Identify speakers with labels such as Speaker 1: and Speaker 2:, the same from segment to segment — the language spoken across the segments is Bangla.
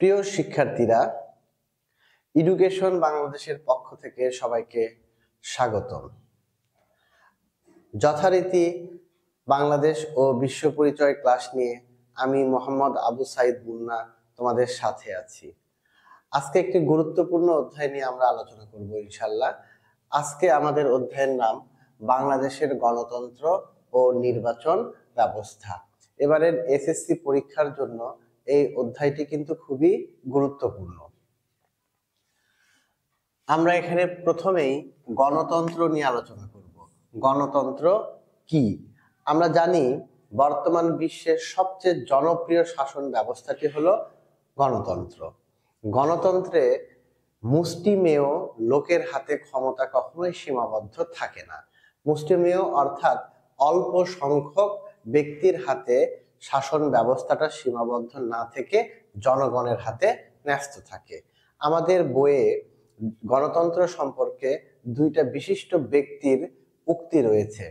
Speaker 1: প্রিয় শিক্ষার্থীরা, এডুকেশন বাংলাদেশের পক্ষ থেকে সবাইকে স্বাগতম। যথারীতি বাংলাদেশ ও বিশ্ব পরিচয় ক্লাস নিয়ে আমি মোহাম্মদ আবু সাইদ মুন্না তোমাদের সাথে আছি। আজকে একটি গুরুত্বপূর্ণ অধ্যায় নিয়ে আমরা আলোচনা করব ইনশাল্লাহ। আজকে আমাদের অধ্যায়ের নাম বাংলাদেশের গণতন্ত্র ও নির্বাচন ব্যবস্থা। এবারের এসএসসি পরীক্ষার জন্য এই অধ্যায়টি কিন্তু খুবই গুরুত্বপূর্ণ। আমরা এখানে প্রথমেই গণতন্ত্র নিয়ে আলোচনা করব। গণতন্ত্র কি? আমরা জানি বর্তমান বিশ্বের সবচেয়ে জনপ্রিয় শাসন ব্যবস্থাটি হলো গণতন্ত্র। গণতন্ত্রে মুষ্টিমেয় লোকের হাতে ক্ষমতা কখনোই সীমাবদ্ধ থাকে না। মুষ্টিমেয় অর্থাৎ অল্প সংখ্যক ব্যক্তির হাতে শাসন ব্যবস্থাটা সীমাবদ্ধ না থেকে জনগণের হাতে ন্যস্ত থাকে। আমাদের বইয়ে গণতন্ত্র সম্পর্কে দুইটা বিশিষ্ট ব্যক্তির উক্তি রয়েছে।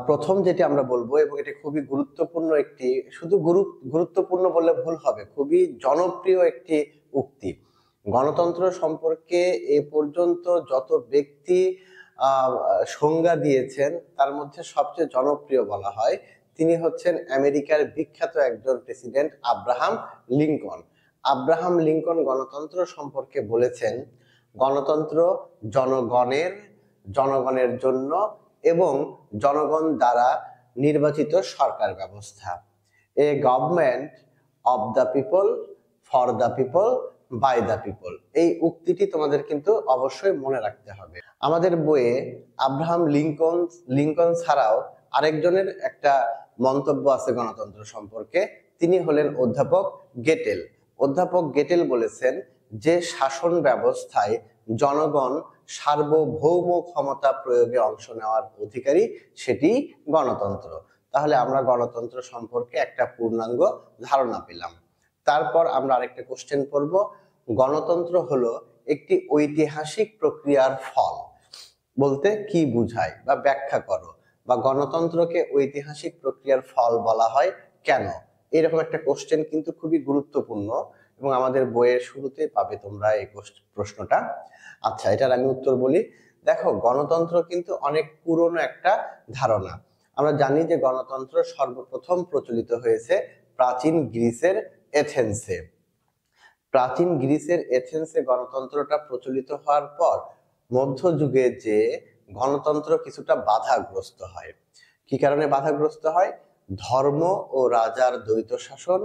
Speaker 1: প্রথম যেটি আমরা বলবো, এবং এটি খুবই গুরুত্বপূর্ণ একটি, শুধু গুরুত্বপূর্ণ বললে ভুল হবে, খুবই জনপ্রিয় একটি উক্তি। গণতন্ত্র সম্পর্কে এ পর্যন্ত যত ব্যক্তি সংজ্ঞা দিয়েছেন তার মধ্যে সবচেয়ে জনপ্রিয় বলা হয় তিনি হচ্ছেন আমেরিকার বিখ্যাত একজন president Abraham Lincoln. Abraham Lincoln গণতন্ত্র সম্পর্কে বলেছেন, গণতন্ত্র জনগণের জন্য এবং জনগণ দ্বারা নির্বাচিত সরকার ব্যবস্থা। A government of the people, for the people, by the people. এই উক্তিটি তোমাদের কিন্তু অবশ্যই মনে রাখতে হবে। আমাদের বইয়ে আব্রাহাম লিঙ্কন ছাড়াও আরেকজনের একটা মন্তব্য আছে গণতন্ত্র সম্পর্কে। তিনি হলেন অধ্যাপক গেটেল। অধ্যাপক গেটেল বলেছেন যে শাসন ব্যবস্থায় জনগণ সার্বভৌম ক্ষমতা প্রয়োগে অংশ নেওয়ার অধিকারী, সেটি গণতন্ত্র। তাহলে আমরা গণতন্ত্র সম্পর্কে একটা পূর্ণাঙ্গ ধারণা পেলাম। তারপর আমরা আরেকটা কোশ্চেন পড়ব। গণতন্ত্র হলো একটি ঐতিহাসিক প্রক্রিয়ার ফল বলতে কি বুঝায়, বা ব্যাখ্যা করো, বা গণতন্ত্রকে ঐতিহাসিক প্রক্রিয়ার ফল বলা হয় কেন? এরকম একটা কোশ্চেন কিন্তু খুবই গুরুত্বপূর্ণ এবং আমাদের বইয়ের শুরুতে পাবে তোমরা এই প্রশ্নটা। আচ্ছা, এটার আমি উত্তর বলি। দেখো, গণতন্ত্র কিন্তু অনেক পুরনো একটা ধারণা। আমরা জানি যে গণতন্ত্র সর্বপ্রথম প্রচলিত হয়েছে প্রাচীন গ্রিসের এথেন্সে। প্রাচীন গ্রিসের এথেন্সে গণতন্ত্রটা প্রচলিত হওয়ার পর মধ্যযুগে যে গণতন্ত্র কিছুটা বাধাগ্রস্ত হয়। কি কারণে বাধাগ্রস্ত হয়? ধর্ম ও রাজার দ্বৈত শাসন,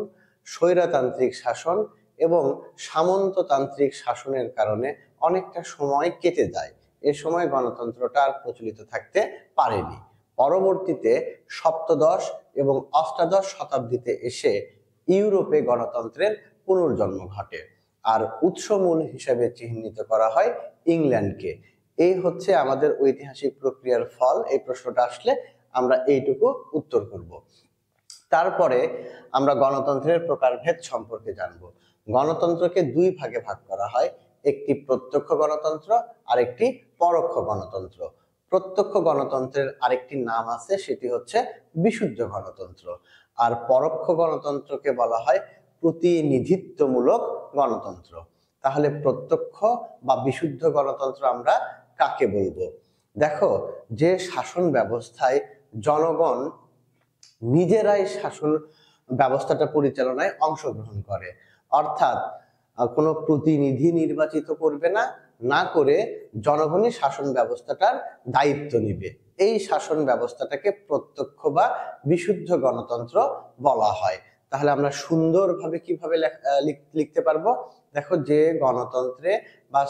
Speaker 1: স্বৈরতান্ত্রিক শাসন এবং সামন্ততান্ত্রিক শাসনের কারণে অনেকটা সময় কেটে যায়। এ সময় গণতন্ত্রটা আর প্রচলিত থাকতে পারেনি। পরবর্তীতে সপ্তদশ এবং অষ্টাদশ শতাব্দীতে এসে ইউরোপে গণতন্ত্রের পুনর্জন্ম ঘটে, আর উৎসমূল হিসেবে চিহ্নিত করা হয় ইংল্যান্ডকে। এই হচ্ছে আমাদের ঐতিহাসিক প্রক্রিয়ার ফল। এই প্রশ্নটা আসলে আমরা এইটুকু উত্তর করব। তারপরে আমরা গণতন্ত্রের প্রকারভেদ সম্পর্কে জানব। গণতন্ত্রকে দুই ভাগে ভাগ করা হয়, একটি প্রত্যক্ষ গণতন্ত্র আর একটি পরোক্ষ গণতন্ত্র। প্রত্যক্ষ গণতন্ত্রের আরেকটি নাম আছে, সেটি হচ্ছে বিশুদ্ধ গণতন্ত্র। আর পরোক্ষ গণতন্ত্রকে বলা হয় প্রতিনিধিত্বমূলক গণতন্ত্র। তাহলে প্রত্যক্ষ বা বিশুদ্ধ গণতন্ত্র আমরা কাকে বলবো? দেখো, যে শাসন ব্যবস্থায় জনগণ নিজেরাই শাসন ব্যবস্থাটা পরিচালনায় অংশগ্রহণ করে, অর্থাৎ কোনো প্রতিনিধি নির্বাচিত করবে না, না করে জনগণই শাসন ব্যবস্থাটার দায়িত্ব নিবে, এই শাসন ব্যবস্থাটাকে প্রত্যক্ষ বা বিশুদ্ধ গণতন্ত্র বলা হয়। তাহলে আমরা সুন্দরভাবে কিভাবে লিখতে পারবো? দেখো, যে গণতন্ত্রে বা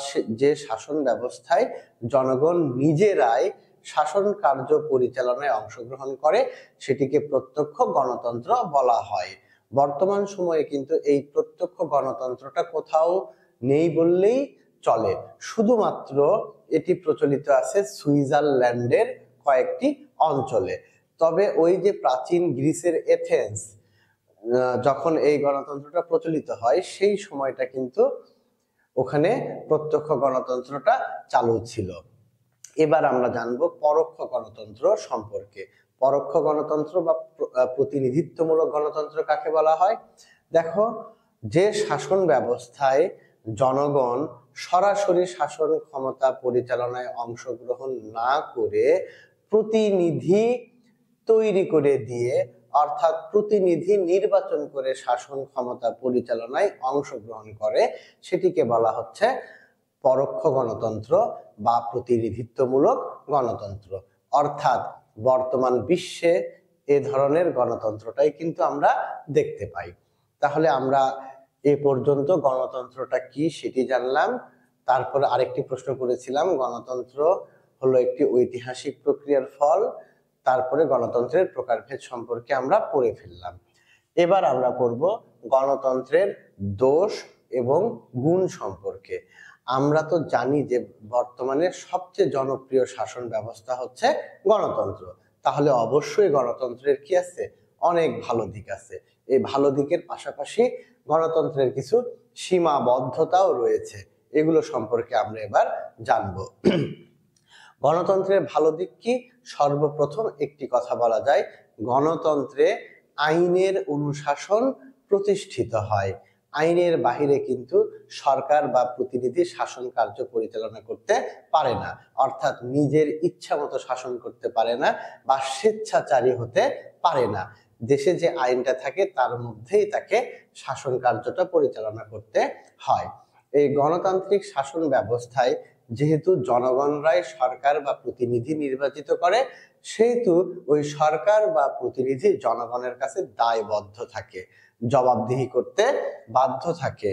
Speaker 1: যে শাসন ব্যবস্থায় জনগণ নিজেরাই শাসন কার্য পরিচালনায় অংশগ্রহণ করে সেটিকে প্রত্যক্ষ গণতন্ত্র বলা হয়। বর্তমান সময়ে কিন্তু এই প্রত্যক্ষ গণতন্ত্রটা কোথাও নেই বললেই চলে। শুধুমাত্র এটি প্রচলিত আছে সুইজারল্যান্ডের কয়েকটি অঞ্চলে। তবে ওই যে প্রাচীন গ্রিসের এথেন্স, যখন এই গণতন্ত্রটা প্রচলিত হয় সেই সময়টা কিন্তু ওখানে প্রত্যক্ষ গণতন্ত্রটা চালু ছিল। এবার আমরা জানবো পরোক্ষ গণতন্ত্র সম্পর্কে। পরোক্ষ গণতন্ত্র বা প্রতিনিধিত্বমূলক গণতন্ত্র কাকে বলা হয়? দেখো, যে শাসন ব্যবস্থায় জনগণ সরাসরি শাসন ক্ষমতা পরিচালনায় অংশগ্রহণ না করে প্রতিনিধি তৈরি করে দিয়ে, অর্থাৎ প্রতিনিধি নির্বাচন করে শাসন ক্ষমতা পরিচালনায় অংশগ্রহণ করে, সেটিকে বলা হচ্ছে পরোক্ষ গণতন্ত্র বা প্রতিনিধিত্বমূলক গণতন্ত্র। অর্থাৎ বর্তমান বিশ্বে এ ধরনের গণতন্ত্রটাই কিন্তু আমরা দেখতে পাই। তাহলে আমরা এ পর্যন্ত গণতন্ত্রটা কি সেটি জানলাম। তারপর আরেকটি প্রশ্ন করেছিলাম, গণতন্ত্র হলো একটি ঐতিহাসিক প্রক্রিয়ার ফল। তারপরে গণতন্ত্রের প্রকারভেদ সম্পর্কে আমরা পড়ে ফেললাম। এবার আমরা পড়ব গণতন্ত্রের দোষ এবং গুণ সম্পর্কে। আমরা তো জানি যে বর্তমানে সবচেয়ে জনপ্রিয় শাসন ব্যবস্থা হচ্ছে গণতন্ত্র। তাহলে অবশ্যই গণতন্ত্রের কি আছে? অনেক ভালো দিক আছে। এই ভালো দিকের পাশাপাশি গণতন্ত্রের কিছু সীমাবদ্ধতাও রয়েছে, এগুলো সম্পর্কে আমরা এবার জানবো। গণতন্ত্রের ভালো দিক কি? সর্বপ্রথম একটি কথা বলা যায়, গণতন্ত্রে আইনের অনুশাসন প্রতিষ্ঠিত হয়। আইনের বাহিরে কিন্তু সরকার বা প্রতিনিধি শাসন কার্য পরিচালনা করতে পারে না, অর্থাৎ নিজের ইচ্ছা মতো শাসন করতে পারে না বা স্বেচ্ছাচারী হতে পারে না। দেশে যে আইনটা থাকে তার মধ্যেই তাকে শাসন কার্যটা পরিচালনা করতে হয়। এই গণতান্ত্রিক শাসন ব্যবস্থায় যেহেতু জনগণরাই সরকার বা প্রতিনিধি নির্বাচিত করে, সেহেতু ওই সরকার বা প্রতিনিধি জনগণের কাছে দায়বদ্ধ থাকে, জবাবদিহি করতে বাধ্য থাকে।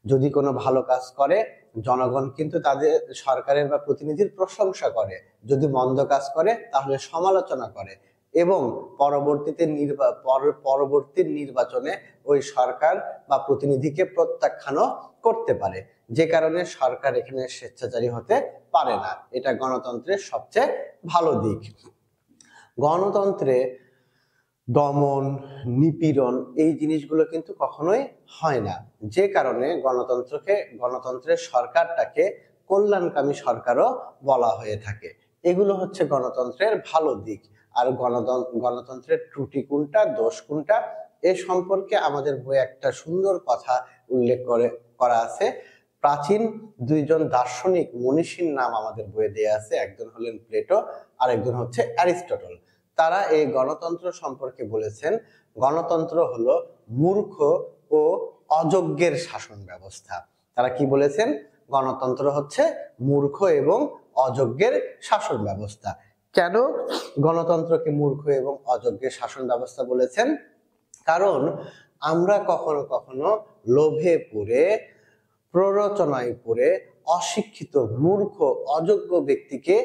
Speaker 1: যদি কোনো ভালো কাজ করে জনগণ কিন্তু তাদের সরকারের বা প্রতিনিধির প্রশংসা করে, যদি মন্দ কাজ করে তাহলে সমালোচনা করে এবং পরবর্তী নির্বাচনে ওই সরকার বা প্রতিনিধিকে প্রত্যাখ্যানও করতে পারে, যে কারণে সরকার এখানে স্বেচ্ছাচারী হতে পারে না। এটা গণতন্ত্রের সবচেয়ে ভালো দিক। গণতন্ত্রে দমন, নিপীড়ন এই জিনিসগুলো কিন্তু কখনোই হয় না, যে কারণে গণতন্ত্রের সরকারটাকে কল্যাণকামী সরকারও বলা হয়ে থাকে। এগুলো হচ্ছে গণতন্ত্রের ভালো দিক। আর গণতন্ত্রের ত্রুটি কোনটা, দোষ কোনটা, এ সম্পর্কে আমাদের বইয়ে একটা সুন্দর কথা উল্লেখ করা আছে। প্রাচীন দুইজন দার্শনিক মনীষীর নাম আমাদের বইয়ে দেয়া আছে, একজন হলেন প্লেটো আর একজন হচ্ছে অ্যারিস্টটল। তারা এই গণতন্ত্র সম্পর্কে বলেছেন, গণতন্ত্র হলো মূর্খ ও অযোগ্যের শাসন ব্যবস্থা। তারা কি বলেছেন? গণতন্ত্র হচ্ছে মূর্খ এবং অযোগ্যের শাসন ব্যবস্থা। কেন গণতন্ত্রকে মূর্খ এবং অযোগ্যের শাসন ব্যবস্থা বলেছেন? কারণ আমরা কখনো কখনো লোভে পড়ে, প্ররোচনায় পড়ে অশিক্ষিত, মূর্খ, অযোগ্য ব্যক্তিকে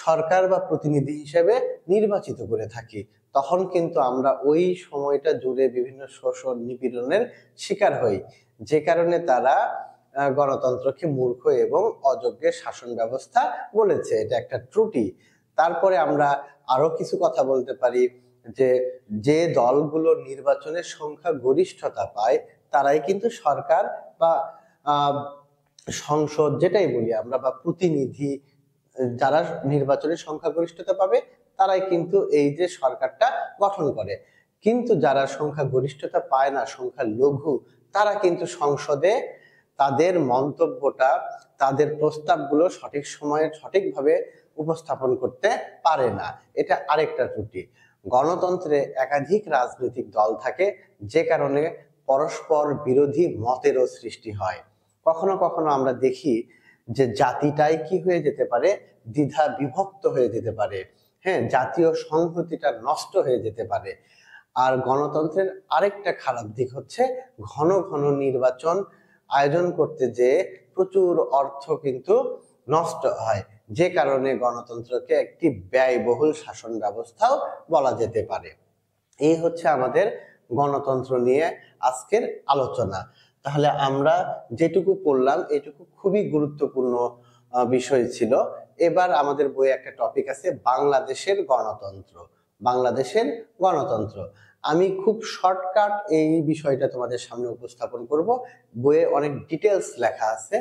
Speaker 1: সরকার বা প্রতিনিধি হিসেবে নির্বাচিত করে থাকি। তখন কিন্তু আমরা ওই সময়টা জুড়ে বিভিন্ন শোষণ, নিপীড়নের শিকার হই, যে কারণে তারা গণতন্ত্রকে মূর্খ এবং অযোগ্যের শাসন ব্যবস্থা বলেছে। এটা একটা ত্রুটি। তারপরে আমরা আরো কিছু কথা বলতে পারি যে যে দলগুলো নির্বাচনে সংখ্যা গরিষ্ঠতা পায় তারাই কিন্তু সরকার বা সংসদ, যেটাই বলি আমরা, বা প্রতিনিধি, যারা নির্বাচনে সংখ্যাগরিষ্ঠতা পাবে তারাই কিন্তু এই যে সরকারটা গঠন করে। কিন্তু যারা সংখ্যাগরিষ্ঠতা পায় না, সংখ্যা লঘু, তারা কিন্তু সংসদে তাদের মন্তব্যটা, তাদের প্রস্তাবগুলো সঠিক সময়ে সঠিকভাবে উপস্থাপন করতে পারে না। এটা আরেকটা ত্রুটি। গণতন্ত্রে একাধিক রাজনৈতিক দল থাকে, যে কারণে পরস্পর বিরোধী মতেরও সৃষ্টি হয়। কখনো কখনো আমরা দেখি যে জাতিটাই কি হয়ে যেতে পারে, দ্বিধা বিভক্ত হয়ে যেতে পারে, হ্যাঁ, জাতীয় সংহতিটা নষ্ট হয়ে যেতে পারে। আর গণতন্ত্রের আরেকটা খারাপ দিক হচ্ছে ঘন ঘন নির্বাচন আয়োজন করতে যে প্রচুর অর্থ কিন্তু নষ্ট হয়, যে কারণে গণতন্ত্রকে একটি ব্যয়বহুল শাসন ব্যবস্থাও বলা যেতে পারে। এই হচ্ছে আমাদের গণতন্ত্র নিয়ে আজকের আলোচনা। তাহলে আমরা যেটুকু পড়লাম এটুকু খুবই গুরুত্বপূর্ণ বিষয় ছিল। এবার আমাদের বইয়ে একটা টপিক আছে বাংলাদেশের গণতন্ত্র। বাংলাদেশের গণতন্ত্র আমি খুব শর্টকাট এই বিষয়টা তোমাদের সামনে উপস্থাপন করব। বইয়ে অনেক ডিটেলস লেখা আছে,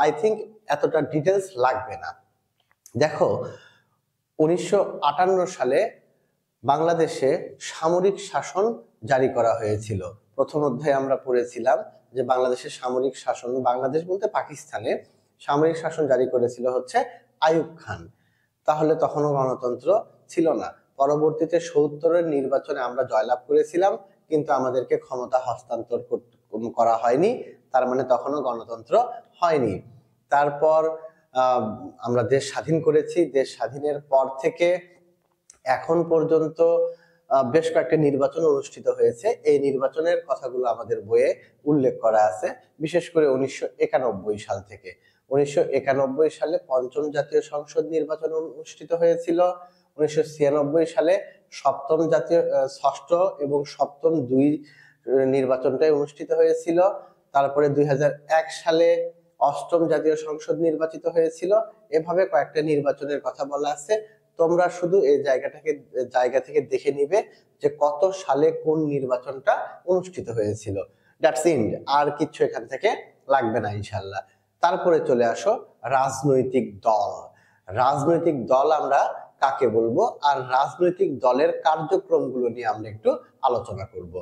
Speaker 1: আই থিঙ্ক এতটা ডিটেলস লাগবে না। দেখো, 1958 সালে বাংলাদেশে সামরিক শাসন জারি করা হয়েছিল। প্রথম অধ্যায়ে আমরা পড়েছিলাম যে বাংলাদেশের সামরিক শাসন, বাংলাদেশ বলতে পাকিস্তানে সামরিক শাসন জারি করেছিল হচ্ছে আইয়ুব খান। তাহলে তখনও গণতন্ত্র ছিল না। পরবর্তীতে ৭৭-এর নির্বাচনে আমরা জয়লাভ করেছিলাম, কিন্তু আমাদেরকে ক্ষমতা হস্তান্তর করা হয়নি, তার মানে তখনও গণতন্ত্র হয়নি। তারপর আমরা দেশ স্বাধীন করেছি। দেশ স্বাধীনের পর থেকে এখন পর্যন্ত বেশ কয়েকটা নির্বাচন অনুষ্ঠিত হয়েছে। এই নির্বাচনের কথাগুলো আমাদের বইয়ে উল্লেখ করা আছে, বিশেষ করে ১৯৯১ সাল থেকে। ১৯৯১ সালে পঞ্চম জাতীয় সংসদ নির্বাচন অনুষ্ঠিত হয়েছিল। ১৯৯৬ সালে ষষ্ঠ এবং সপ্তম দুই নির্বাচনটাই অনুষ্ঠিত হয়েছিল। তারপরে ২০০১ সালে অষ্টম জাতীয় সংসদ নির্বাচিত হয়েছিল। এভাবে কয়েকটা নির্বাচনের কথা বলা আছে। তোমরা শুধু এই জায়গা থেকে দেখে নিবে যে কত সালে কোন নির্বাচনটা অনুষ্ঠিত হয়েছিল। দ্যাটস ইট, আর কিছু এখান থেকে লাগবে না ইনশাল্লাহ। তারপরে চলে আসো রাজনৈতিক দল। রাজনৈতিক দল আমরা কাকে বলবো, আর রাজনৈতিক দলের কার্যক্রমগুলো নিয়ে আমরা একটু আলোচনা করব।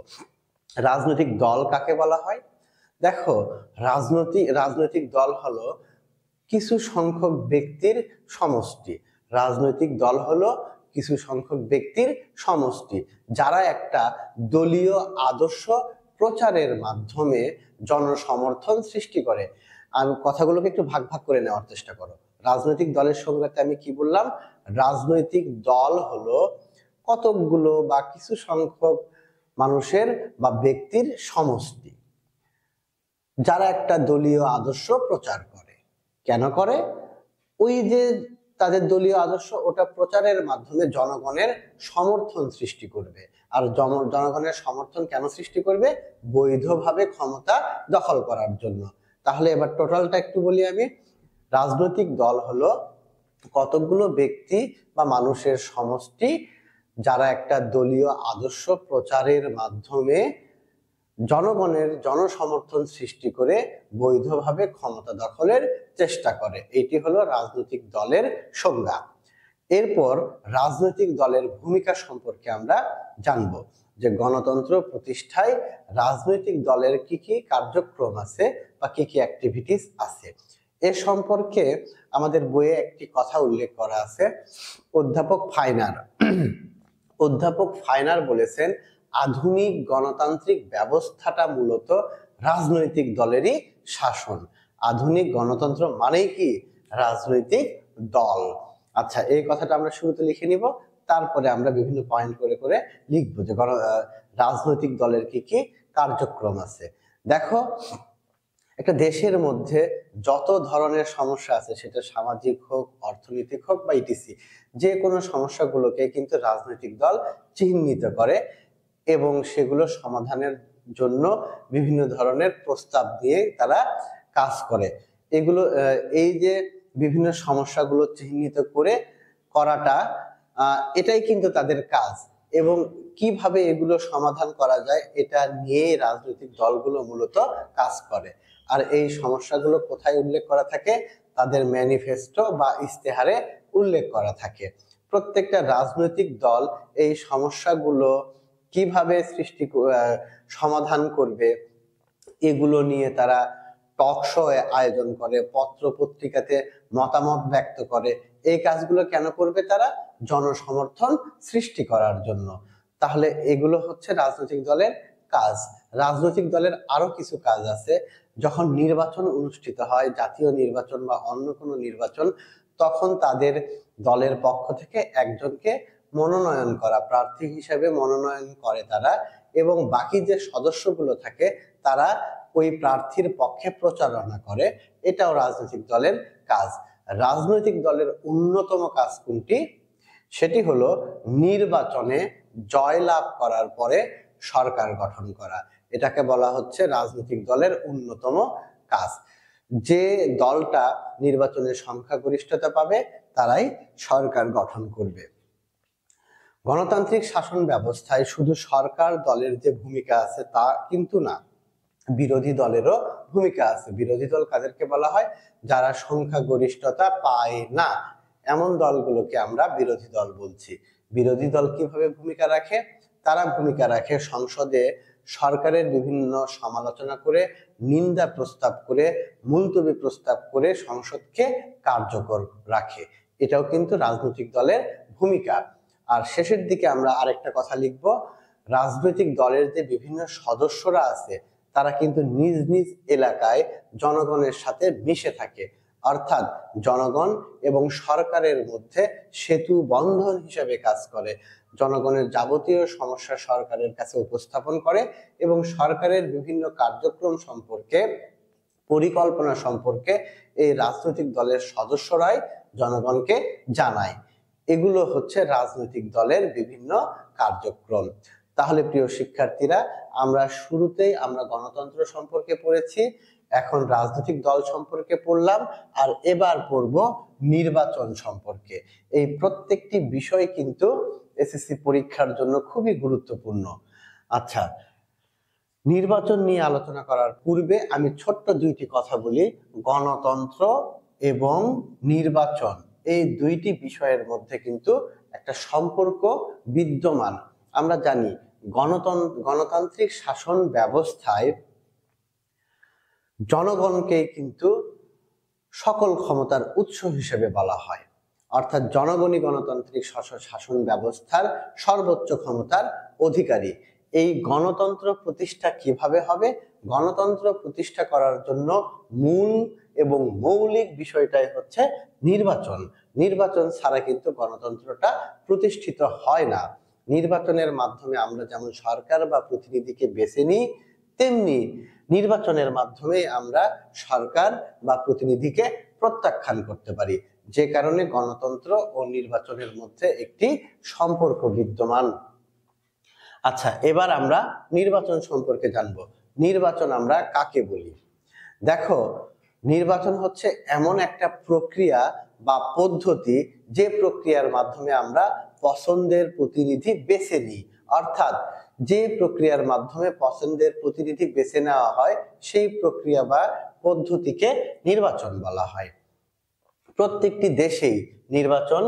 Speaker 1: রাজনৈতিক দল কাকে বলা হয়? দেখো, রাজনৈতিক দল হলো কিছু সংখ্যক ব্যক্তির সমষ্টি। রাজনৈতিক দল হলো কিছু সংখ্যক ব্যক্তির সমষ্টি, যারা একটা দলীয় আদর্শ প্রচারের মাধ্যমে জনসমর্থন সৃষ্টি করে। আমি কথাগুলোকে একটু ভাগ ভাগ করে নেওয়ার চেষ্টা করো। রাজনৈতিক দলের সংজ্ঞাতে আমি কি বললাম? রাজনৈতিক দল হলো কতকগুলো বা কিছু সংখ্যক মানুষের বা ব্যক্তির সমষ্টি, যারা একটা দলীয় আদর্শ প্রচার করে। কেন করে? ওই যে তাদের দলীয় আদর্শ, ওটা প্রচারের মাধ্যমে জনগণের সমর্থন সৃষ্টি করবে। আর জনগণের সমর্থন কেন সৃষ্টি করবে? বৈধভাবে ক্ষমতা দখল করার জন্য। তাহলে এবার টোটালটা একটু বলি আমি। রাজনৈতিক দল হলো কতগুলো ব্যক্তি বা মানুষের সমষ্টি, যারা একটা দলীয় আদর্শ প্রচারের মাধ্যমে জনগণের জনসমর্থন সৃষ্টি করে বৈধভাবে ক্ষমতা দখলের চেষ্টা করে। এটি হলো রাজনৈতিক দলের সংজ্ঞা। এরপর রাজনৈতিক দলের ভূমিকা সম্পর্কে আমরা জানব, যে গণতন্ত্র প্রতিষ্ঠায় রাজনৈতিক দলের কি কি কার্যক্রম আছে বা কি কি অ্যাক্টিভিটিস আছে। এ সম্পর্কে আমাদের বইয়ে একটি কথা উল্লেখ করা আছে। অধ্যাপক ফাইনার বলেছেন, আধুনিক গণতান্ত্রিক ব্যবস্থাটা মূলত রাজনৈতিক দলেরই শাসন। আধুনিক গণতন্ত্র মানেই কি? রাজনৈতিক দল। আচ্ছা, এই কথাটা আমরা শুরুতে লিখে নিব, তারপরে আমরা বিভিন্ন পয়েন্ট করে করে লিখবো যে রাজনৈতিক দলের কি কি কার্যক্রম আছে। দেখো, একটা দেশের মধ্যে যত ধরনের সমস্যা আছে, সেটা সামাজিক হোক, অর্থনৈতিক হোক বা ইটিসি, যে কোনো সমস্যাগুলোকে কিন্তু রাজনৈতিক দল চিহ্নিত করে এবং সেগুলো সমাধানের জন্য বিভিন্ন ধরনের প্রস্তাব দিয়ে তারা কাজ করে। এই যে বিভিন্ন সমস্যাগুলো চিহ্নিত করাটা, এটাই কিন্তু তাদের কাজ। এবং কিভাবে এগুলো সমাধান করা যায়, এটা নিয়ে রাজনৈতিক দলগুলো মূলত কাজ করে। আর এই সমস্যাগুলো কোথায় উল্লেখ করা থাকে? তাদের ম্যানিফেস্টো বা ইস্তেহারে উল্লেখ করা থাকে। প্রত্যেকটা রাজনৈতিক দল এই সমস্যাগুলো কিভাবে সমাধান করবে, এগুলো নিয়ে তারা টক শো আয়োজন করে, পত্র পত্রিকাতে মতামত ব্যক্ত করে। এই কাজগুলো কেন করবে তারা? জনসমর্থন সৃষ্টি করার জন্য। তাহলে এগুলো হচ্ছে রাজনৈতিক দলের কাজ। রাজনৈতিক দলের আরো কিছু কাজ আছে। যখন নির্বাচন অনুষ্ঠিত হয়, জাতীয় নির্বাচন বা অন্য কোনো নির্বাচন, তখন তাদের দলের পক্ষ থেকে একজনকে মনোনয়ন করা, প্রার্থী হিসেবে মনোনয়ন করে তারা, এবং বাকি যে সদস্যগুলো থাকে তারা ওই প্রার্থীর পক্ষে প্রচারণা করে। এটাও রাজনৈতিক দলের কাজ। রাজনৈতিক দলের অন্যতম কাজ কোনটি? সেটি হলো নির্বাচনে জয়লাভ করার পরে সরকার গঠন করা। এটাকে বলা হচ্ছে রাজনৈতিক দলের অন্যতম কাজ। যে দলটা নির্বাচনে সংখ্যাগরিষ্ঠতা পাবে তারাই সরকার গঠন করবে। গণতান্ত্রিক শাসন ব্যবস্থায় শুধু সরকার দলের যে ভূমিকা আছে তা কিন্তু না, বিরোধী দলেরও ভূমিকা আছে। বিরোধী দল কাদেরকে বলা হয়? যারা সংখ্যাগরিষ্ঠতা পায় না, এমন দলগুলোকে আমরা বিরোধী দল বলছি। বিরোধী দল কিভাবে ভূমিকা রাখে? তারা ভূমিকা রাখে সংসদে সরকারের বিভিন্ন সমালোচনা করে, নিন্দা প্রস্তাব করে, মুলতবি প্রস্তাব করে সংসদকে কার্যকর রাখে। এটাও কিন্তু রাজনৈতিক দলের ভূমিকা। আর শেষের দিকে আমরা আরেকটা কথা লিখব, রাজনৈতিক দলের যে বিভিন্ন সদস্যরা আছে তারা কিন্তু নিজ নিজ এলাকায় জনগণের সাথে মিশে থাকে, অর্থাৎ জনগণ এবং সরকারের মধ্যে সেতু বন্ধন হিসেবে কাজ করে। জনগণের যাবতীয় সমস্যা সরকারের কাছে উপস্থাপন করে এবং সরকারের বিভিন্ন কার্যক্রম সম্পর্কে, পরিকল্পনা সম্পর্কে এই রাজনৈতিক দলের সদস্যরাই জনগণকে জানায়। এগুলো হচ্ছে রাজনৈতিক দলের বিভিন্ন কার্যক্রম। তাহলে প্রিয় শিক্ষার্থীরা, আমরা শুরুতেই গণতন্ত্র সম্পর্কে পড়েছি, এখন রাজনৈতিক দল সম্পর্কে পড়লাম, আর এবার পড়ব নির্বাচন সম্পর্কে। এই প্রত্যেকটি বিষয় কিন্তু এসএসসি পরীক্ষার জন্য খুবই গুরুত্বপূর্ণ। আচ্ছা, নির্বাচন নিয়ে আলোচনা করার পূর্বে আমি ছোট্ট দুইটি কথা বলি। গণতন্ত্র এবং নির্বাচন, এই দুইটি বিষয়ের মধ্যে কিন্তু একটা সম্পর্ক বিদ্যমান। আমরা জানি গণতান্ত্রিক শাসন ব্যবস্থায় জনগণকে কিন্তু সকল ক্ষমতার উৎস হিসেবে বলা হয়, অর্থাৎ জনগণই গণতান্ত্রিক শাসন ব্যবস্থার সর্বোচ্চ ক্ষমতার অধিকারী। এই গণতন্ত্র প্রতিষ্ঠা কিভাবে হবে? গণতন্ত্র প্রতিষ্ঠা করার জন্য মূল এবং মৌলিক বিষয়টাই হচ্ছে নির্বাচন। নির্বাচন ছাড়া কিন্তু গণতন্ত্রটা প্রতিষ্ঠিত হয় না। নির্বাচনের মাধ্যমে আমরা যেমন সরকার বা প্রতিনিধিকে বেছে নিই, তেমনি নির্বাচনের মাধ্যমে আমরা সরকার বা প্রতিনিধিকে প্রত্যাখ্যান করতে পারি, যে কারণে গণতন্ত্র ও নির্বাচনের মধ্যে একটি সম্পর্ক বিদ্যমান। আচ্ছা, এবার আমরা নির্বাচন সম্পর্কে জানব। নির্বাচন আমরা কাকে বলি? দেখো, নির্বাচন হচ্ছে এমন একটা প্রক্রিয়া বা পদ্ধতি, যে প্রক্রিয়ার মাধ্যমে আমরা পছন্দের প্রতিনিধি বেছে নিই, অর্থাৎ যে প্রক্রিয়ার মাধ্যমে পছন্দের প্রতিনিধি বেছে নেওয়া হয় সেই প্রক্রিয়া বা পদ্ধতিকে নির্বাচন বলা হয়। প্রত্যেকটি দেশেই নির্বাচন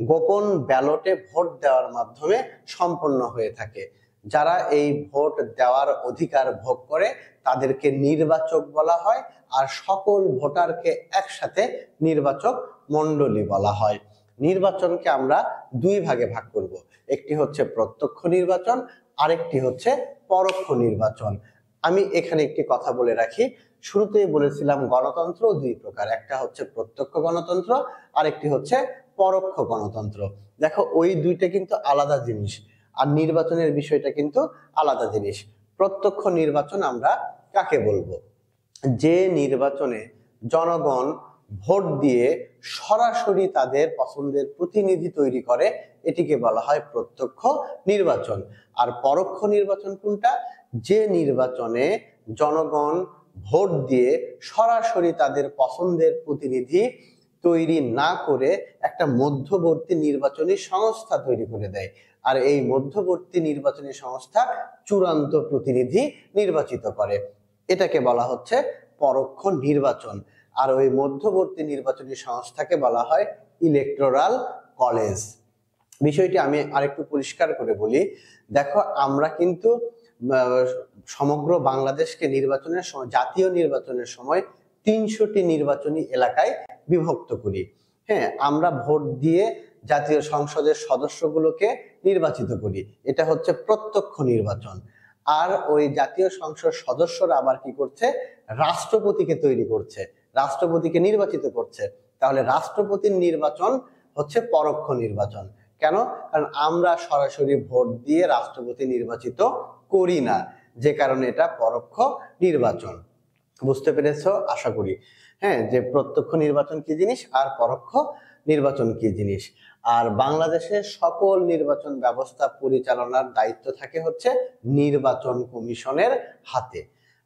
Speaker 1: গোপন ব্যালটে ভোট দেওয়ার মাধ্যমে সম্পন্ন হয়ে থাকে। যারা এই ভোট দেওয়ার অধিকার ভোগ করে তাদেরকে নির্বাচক বলা হয়, আর সকল ভোটারকে একসাথে নির্বাচক মণ্ডলী বলা হয়। নির্বাচনকে আমরা দুই ভাগে ভাগ করব, একটি হচ্ছে প্রত্যক্ষ নির্বাচন, আরেকটি হচ্ছে পরোক্ষ নির্বাচন। আমি এখানে একটি কথা বলে রাখি, শুরুতেই বলেছিলাম গণতন্ত্র দুই প্রকার, একটা হচ্ছে প্রত্যক্ষ গণতন্ত্র, আরেকটি হচ্ছে পরোক্ষ গণতন্ত্র। দেখো, ওই দুইটা কিন্তু আলাদা জিনিস, আর নির্বাচনের বিষয়টা কিন্তু আলাদা জিনিস। প্রত্যক্ষ নির্বাচন আমরা কাকে বলবো? যে নির্বাচনে জনগণ ভোট দিয়ে সরাসরি তাদের পছন্দের প্রতিনিধি তৈরি করে, এটিকে বলা হয় প্রত্যক্ষ নির্বাচন। আর পরোক্ষ নির্বাচন কোনটা? যে নির্বাচনে জনগণ ভোট দিয়ে সরাসরি তাদের পছন্দের প্রতিনিধি তৈরি না করে একটা মধ্যবর্তী নির্বাচনী সংস্থা তৈরি করে দেয়, আর এই মধ্যবর্তী নির্বাচনী সংস্থা চূড়ান্ত প্রতিনিধি নির্বাচিত করে, এটাকে বলা হচ্ছে পরোক্ষ নির্বাচন। আর ওই মধ্যবর্তী নির্বাচনী সংস্থাকে বলা হয় ইলেকটোরাল কলেজ। বিষয়টি আমি আরেকটু পরিষ্কার করে বলি। দেখো, আমরা কিন্তু সমগ্র বাংলাদেশকে নির্বাচনের সময়, জাতীয় নির্বাচনের সময় 300টি নির্বাচনী এলাকায় বিভক্ত করি। হ্যাঁ, আমরা ভোট দিয়ে জাতীয় সংসদের সদস্যগুলোকে নির্বাচিত করি, এটা হচ্ছে প্রত্যক্ষ নির্বাচন। আর ওই জাতীয় সংসদ সদস্যরা আবার কি করছে? রাষ্ট্রপতিকে তৈরি করছে, রাষ্ট্রপতিকে নির্বাচিত করছে। তাহলে রাষ্ট্রপতির নির্বাচন হচ্ছে পরোক্ষ নির্বাচন। কেন? কারণ আমরা সরাসরি ভোট দিয়ে রাষ্ট্রপতি নির্বাচিত করি না, যে কারণে এটা পরোক্ষ নির্বাচন। বুঝতে পেরেছো আশা করি। হ্যাঁ, যে প্রত্যক্ষ নির্বাচন কি জিনিস আর পরোক্ষ নির্বাচন কি জিনিস। আর বাংলাদেশের সকল নির্বাচন ব্যবস্থা পরিচালনার দায়িত্ব থাকে হচ্ছে নির্বাচন কমিশনের হাতে।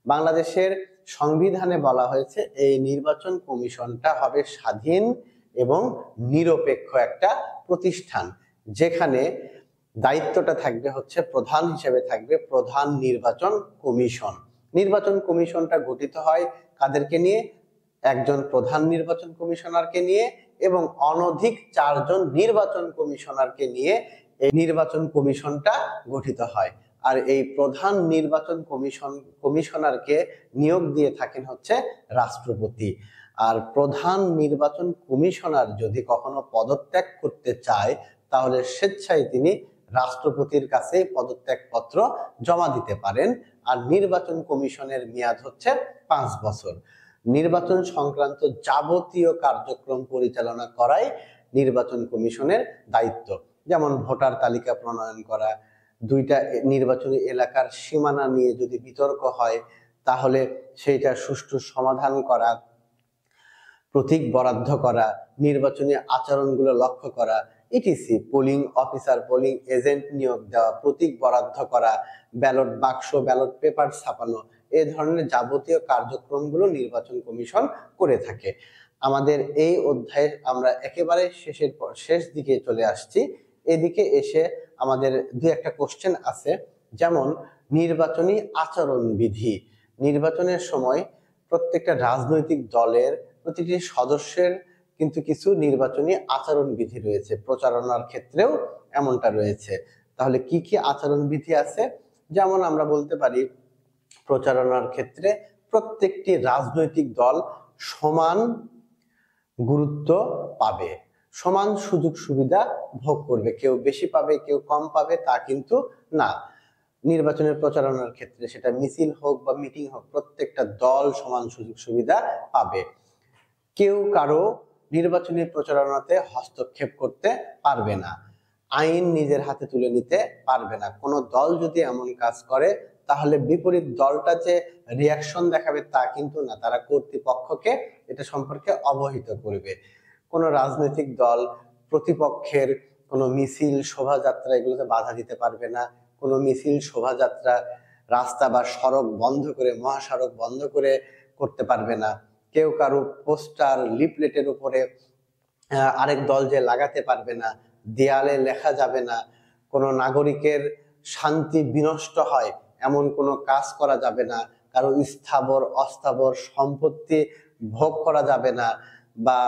Speaker 1: বাংলাদেশের সংবিধানে বলা হয়েছে এই নির্বাচন কমিশনটা হবে স্বাধীন এবং নিরপেক্ষ একটা প্রতিষ্ঠান, যেখানে দায়িত্বটা থাকবে হচ্ছে প্রধান হিসেবে থাকবে প্রধান নির্বাচন কমিশন। নির্বাচন কমিশনটা গঠিত হয় কাদেরকে নিয়ে? একজন প্রধান নির্বাচন কমিশনারকে নিয়ে এবং অনধিক 4 জন নির্বাচন কমিশনারকে নিয়ে এই নির্বাচন কমিশনটা গঠিত হয়। আর এই প্রধান নির্বাচন কমিশনারকে নিয়োগ দিয়ে থাকেন হচ্ছে রাষ্ট্রপতি। আর প্রধান নির্বাচন কমিশনার যদি কখনো পদত্যাগ করতে চায় তাহলে স্বেচ্ছায় তিনি রাষ্ট্রপতির কাছে পদত্যাগ পত্র জমা দিতে পারেন। আর নির্বাচন কমিশনের মেয়াদ হচ্ছে 5 বছর। নির্বাচন সংক্রান্ত যাবতীয় কার্যক্রম পরিচালনা করাই নির্বাচন কমিশনের দায়িত্ব। যেমন ভোটার তালিকা প্রণয়ন করা, দুইটা নির্বাচনী এলাকার সীমানা নিয়ে যদি বিতর্ক হয় তাহলে সেইটা সুষ্ঠু সমাধান করা, প্রতীক বরাদ্দ করা, নির্বাচনী আচরণগুলো লক্ষ্য করা, etc, polling officer, polling agent নিয়োগ দেওয়া, প্রতীক বরাদ্দ করা, ব্যালট বাক্স, ব্যালট পেপার ছাপানো, এই ধরনের যাবতীয় কার্যক্রমগুলো নির্বাচন কমিশন করে থাকে। আমাদের এই অধ্যায়ে আমরা একেবারে শেষ দিকে চলে আসছি। এদিকে এসে আমাদের দুই একটা কোশ্চেন আছে, যেমন নির্বাচনী আচরণ বিধি। নির্বাচনের সময় প্রত্যেকটা রাজনৈতিক দলের প্রতিটি সদস্যের কিন্তু কিছু নির্বাচনী আচরণ বিধি রয়েছে, প্রচারণার ক্ষেত্রেও এমনটা রয়েছে। তাহলে কি কি আচরণ বিধি আছে? যেমন আমরা বলতে পারি, প্রচারণার ক্ষেত্রে প্রত্যেকটি রাজনৈতিক দল সমান গুরুত্ব পাবে, সমান সুযোগ সুবিধা ভোগ করবে, কেউ বেশি পাবে কেউ কম পাবে তা কিন্তু না। নির্বাচনের প্রচারণার ক্ষেত্রে সেটা মিছিল হোক বা মিটিং হোক, প্রত্যেকটা দল সমান সুযোগ সুবিধা পাবে। কেউ কারো নির্বাচনী প্রচারণাতে হস্তক্ষেপ করতে পারবে না, আইন নিজের হাতে তুলে নিতে পারবে না। কোনো দল যদি এমন কাজ করে তাহলে বিপরীত দলটা যে রিয়াকশন দেখাবে তা কিন্তু না, তারা কর্তৃপক্ষকে এটা সম্পর্কে অবহিত করবে। কোনো রাজনৈতিক দল প্রতিপক্ষের কোনো মিছিল শোভাযাত্রা এগুলোতে বাধা দিতে পারবে না। কোনো মিছিল শোভাযাত্রা রাস্তা বা সড়ক বন্ধ করে, মহাসড়ক বন্ধ করে করতে পারবে না। কেউ কারো পোস্টার লিফলেটের উপরে আরেক দল যে লাগাতে পারবে না, দেয়ালে লেখা যাবে না, কোনো নাগরিকের শান্তি বিনষ্ট হয় এমন কোনো কাজ করা যাবে না, কারো স্থাবর অস্থাবর সম্পত্তি ভোগ করা যাবে না, বা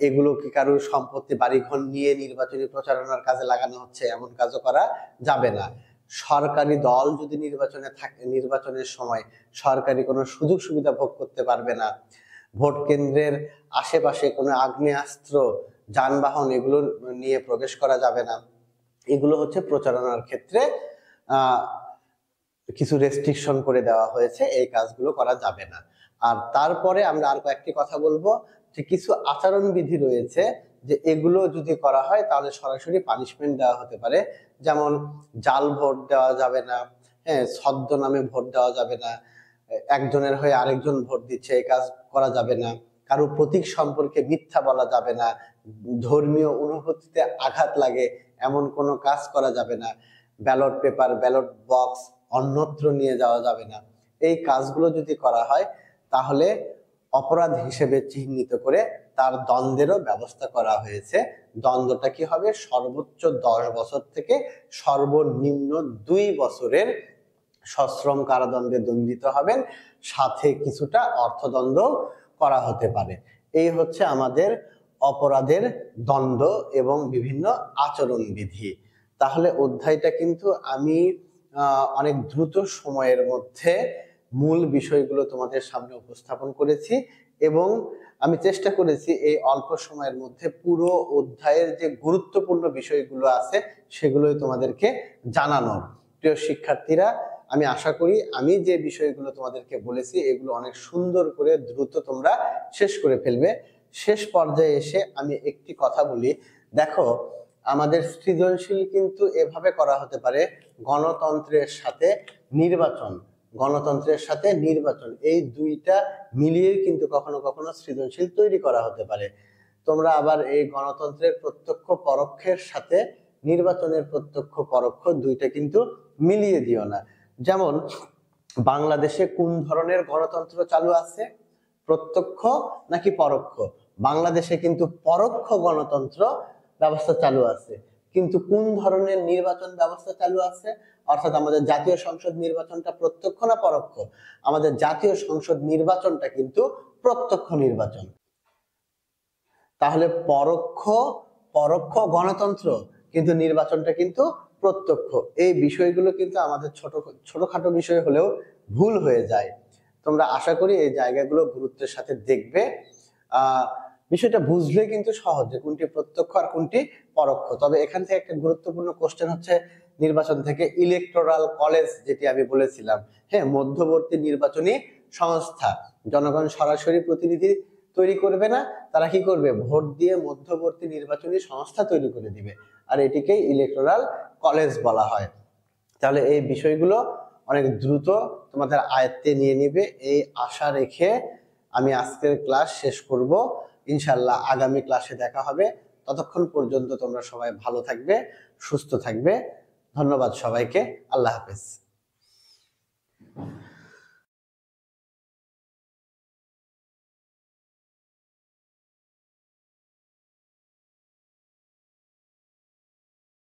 Speaker 1: এগুলোকে কারোর সম্পত্তি বাড়িঘর নিয়ে নির্বাচনী প্রচারণার কাজে লাগানো হচ্ছে এমন কাজও করা যাবে না। সরকারি দল যদি নির্বাচনে থাকে, নির্বাচনের সময় সরকারি কোনো সুযোগ সুবিধা ভোগ করতে পারবে না। ভোট কেন্দ্রের আশেপাশে কোনো আগ্নেয়াস্ত্র, যানবাহন এগুলো নিয়ে প্রবেশ করা যাবে না। এগুলো হচ্ছে প্রচারণার ক্ষেত্রে কিছু রেস্ট্রিকশন করে দেওয়া হয়েছে, এই কাজগুলো করা যাবে না। আর তারপরে আমরা আর কয়েকটি কথা বলবো, যে কিছু আচরণ বিধি রয়েছে যে এগুলো যদি করা হয় তাহলে সরাসরি পানিশমেন্ট দেওয়া হতে পারে। যেমন জাল ভোট দেওয়া যাবে না, হ্যাঁ, ছদ্মনামে ভোট দেওয়া যাবে না, একজনের হয়ে আরেকজন ভোট দিচ্ছে এই কাজ করা যাবে না, কারো প্রতীক সম্পর্কে মিথ্যা বলা যাবে না, ধর্মীয় অনুভূতিতে আঘাত লাগে এমন কোনো কাজ করা যাবে না, ব্যালট পেপার, ব্যালট বক্স অন্যত্র নিয়ে যাওয়া যাবে না। এই কাজগুলো যদি করা হয় তাহলে অপরাধ হিসেবে চিহ্নিত করে তার দণ্ডেরও ব্যবস্থা করা হয়েছে। দণ্ডটা কি হবে? সর্বোচ্চ 10 বছর থেকে সর্বনিম্ন 2 বছরের সশ্রম কারাদণ্ডে দণ্ডিত হবেন, সাথে কিছুটা অর্থদণ্ড করা হতে পারে। এই হচ্ছে আমাদের অপরাধের দণ্ড এবং বিভিন্ন আচরণ বিধি। তাহলে অধ্যায়টা কিন্তু আমি অনেক দ্রুত সময়ের মধ্যে মূল বিষয়গুলো তোমাদের সামনে উপস্থাপন করেছি, এবং আমি চেষ্টা করেছি এই অল্প সময়ের মধ্যে পুরো অধ্যায়ের যে গুরুত্বপূর্ণ বিষয়গুলো আছে সেগুলোই তোমাদেরকে জানানোর। প্রিয় শিক্ষার্থীরা, আমি আশা করি আমি যে বিষয়গুলো তোমাদেরকে বলেছি এগুলো অনেক সুন্দর করে দ্রুত তোমরা শেষ করে ফেলবে। শেষ পর্যায়ে এসে আমি একটি কথা বলি, দেখো আমাদের সৃজনশীল কিন্তু এভাবে করা হতে পারে, গণতন্ত্রের সাথে নির্বাচন, গণতন্ত্রের সাথে নির্বাচন এই দুইটা মিলিয়ে কিন্তু কখনো কখনো সৃজনশীল তৈরি করা হতে পারে। তোমরা আবার এই গণতন্ত্রের প্রত্যক্ষ পরোক্ষের সাথে নির্বাচনের প্রত্যক্ষ পরোক্ষ দুইটা কিন্তু মিলিয়ে দিও না। যেমন বাংলাদেশে কোন ধরনের গণতন্ত্র চালু আছে, প্রত্যক্ষ নাকি পরোক্ষ? বাংলাদেশে কিন্তু পরোক্ষ গণতন্ত্র ব্যবস্থা চালু আছে, কিন্তু কোন ধরনের নির্বাচন ব্যবস্থা চালু আছে? অর্থাৎ আমাদের জাতীয় সংসদ নির্বাচনটা প্রত্যক্ষ না পরোক্ষ? আমাদের জাতীয় সংসদ নির্বাচনটা কিন্তু প্রত্যক্ষ নির্বাচন। তাহলে পরোক্ষ গণতন্ত্র, কিন্তু নির্বাচনটা কিন্তু প্রত্যক্ষ, এই বিষয়গুলো কিন্তু আমাদের ছোটখাটো বিষয় হলেও ভুল হয়ে যায়। তোমরা আশা করি এই জায়গাগুলো গুরুত্বের সাথে দেখবে। বিষয়টা বুঝলে কিন্তু সহজ যে কোনটি প্রত্যক্ষ আর কোনটি পরোক্ষ। তবে এখান থেকে একটা গুরুত্বপূর্ণ কোশ্চেন হচ্ছে নির্বাচন থেকে, ইলেকটোরাল কলেজ যেটি আমি বলেছিলাম, হ্যাঁ, মধ্যবর্তী নির্বাচনী সংস্থা। জনগণ সরাসরি প্রতিনিধি তৈরি করবে না, তারা কি করবে, ভোট দিয়ে মধ্যবর্তী নির্বাচনী সংস্থা তৈরি করে দিবে, আর এটিকেই ইলেকটোরাল কলেজ বলা হয়। তাহলে এই বিষয়গুলো অনেক দ্রুত তোমাদের আয়ত্তে নিয়ে নিবে, এই আশা রেখে আমি আজকের ক্লাস শেষ করব। ইনশাল্লাহ আগামী ক্লাসে দেখা হবে। ততক্ষণ পর্যন্ত তোমরা সবাই ভালো থাকবে, সুস্থ থাকবে। ধন্যবাদ সবাইকে। আল্লাহ হাফেজ।